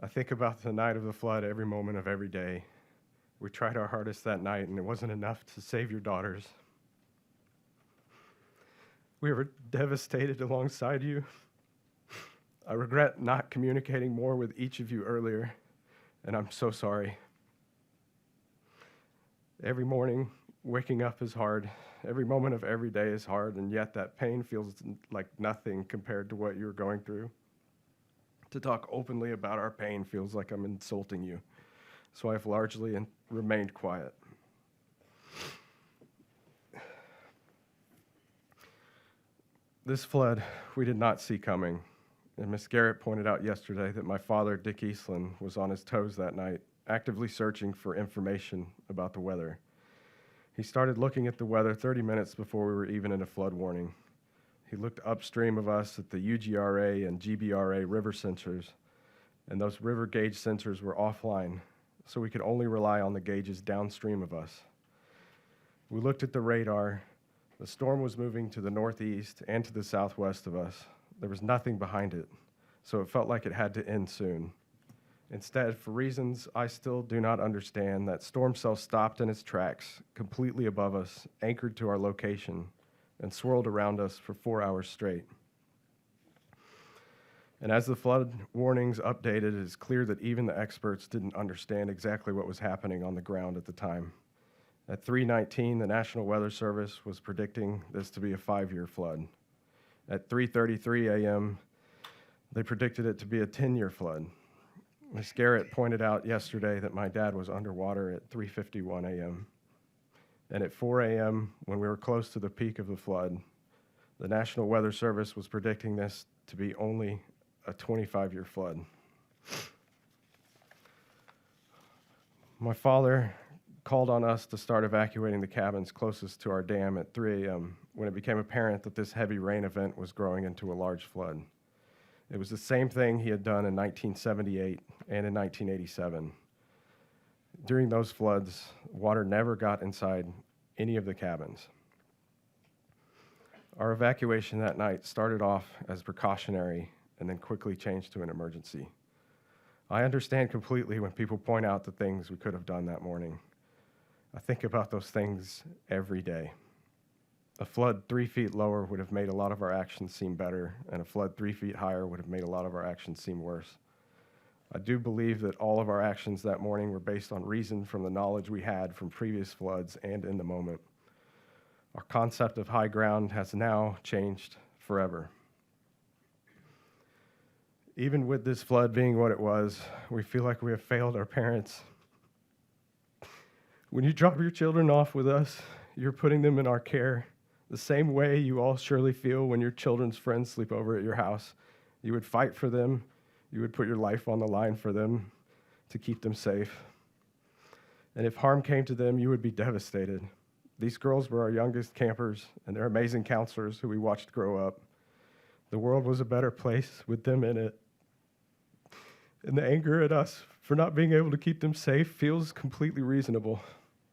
I think about the night of the flood every moment of every day. We tried our hardest that night, and it wasn't enough to save your daughters. We were devastated alongside you. I regret not communicating more with each of you earlier, and I'm so sorry. Every morning, waking up is hard. Every moment of every day is hard, and yet that pain feels like nothing compared to what you're going through. To talk openly about our pain feels like I'm insulting you, so I've largely remained quiet. This flood we did not see coming, and Miss Garrett pointed out yesterday that my father, Dick Eastland, was on his toes that night, actively searching for information about the weather. He started looking at the weather 30 minutes before we were even in a flood warning. He looked upstream of us at the UGRA and GBRA river sensors, and those river gauge sensors were offline, so we could only rely on the gauges downstream of us. We looked at the radar. The storm was moving to the northeast and to the southwest of us. There was nothing behind it, so it felt like it had to end soon. Instead, for reasons I still do not understand, that storm cell stopped in its tracks, completely above us, anchored to our location, and swirled around us for 4 hours straight. And as the flood warnings updated, it is clear that even the experts didn't understand exactly what was happening on the ground at the time. At 3:19, the National Weather Service was predicting this to be a 5-year flood. At 3:33 a.m., they predicted it to be a 10-year flood. Ms. Garrett pointed out yesterday that my dad was underwater at 3:51 a.m. And at 4 a.m., when we were close to the peak of the flood, the National Weather Service was predicting this to be only a 25-year flood. My father called on us to start evacuating the cabins closest to our dam at 3 a.m. when it became apparent that this heavy rain event was growing into a large flood. It was the same thing he had done in 1978 and in 1987. During those floods, water never got inside any of the cabins. Our evacuation that night started off as precautionary and then quickly changed to an emergency. I understand completely when people point out the things we could have done that morning. I think about those things every day. A flood 3 feet lower would have made a lot of our actions seem better, and a flood 3 feet higher would have made a lot of our actions seem worse. I do believe that all of our actions that morning were based on reason from the knowledge we had from previous floods and in the moment. Our concept of high ground has now changed forever. Even with this flood being what it was, we feel like we have failed our parents. When you drop your children off with us, you're putting them in our care, the same way you all surely feel when your children's friends sleep over at your house. You would fight for them. You would put your life on the line for them to keep them safe. And if harm came to them, you would be devastated. These girls were our youngest campers, and they're amazing counselors who we watched grow up. The world was a better place with them in it. And the anger at us for not being able to keep them safe feels completely reasonable.